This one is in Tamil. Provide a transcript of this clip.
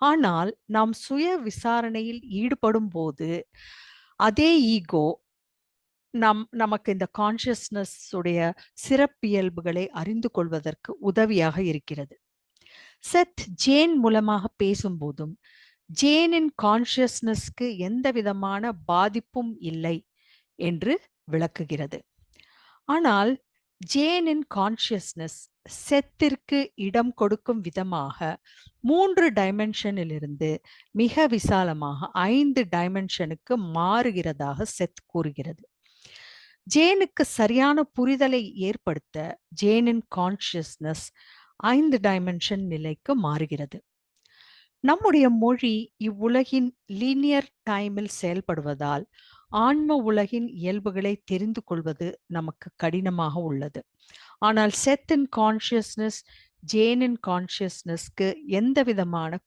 ஆனால் நாம் சுய விசாரணையில் ஈடுபடும்போது, அதே ஈகோ நமக்கு இந்த கான்ஷியஸ்னஸ் உடைய சிறப்பியல்புகளை அறிந்து கொள்வதற்கு உதவியாக இருக்கிறது. செத் ஜேன் மூலமாக பேசும்போதும், ஜேனின் கான்ஷியஸ்னஸ்க்கு எந்தவிதமான பாதிப்பும் இல்லை என்று விளக்குகிறது. ஆனால் ஜேனின் கான்ஷியஸ்னஸ் செத்திற்கு இடம் கொடுக்கும் விதமாக 3 டைமென்ஷனிலிருந்து மிக விசாலமாக 5 டைமென்ஷனுக்கு மாறுகிறதாக செத் கூறுகிறது. ஜேனுக்கு சரியான புரிதலை ஏற்படுத்த ஜேனின் கான்ஷியஸ்னஸ் 5 டைமென்ஷன் நிலைக்கு மாறுகிறது. நம்முடைய மொழி இவ்வுலகின் லீனியர் டைமில் செயல்படுவதால் ஆன்ம உலகின் இயல்புகளை தெரிந்து கொள்வது நமக்கு கடினமாக உள்ளது. ஆனால் செத்தின் கான்ஷியஸ்னஸ் ஜேனின் கான்ஷியஸ்னஸ்க்கு எந்த விதமான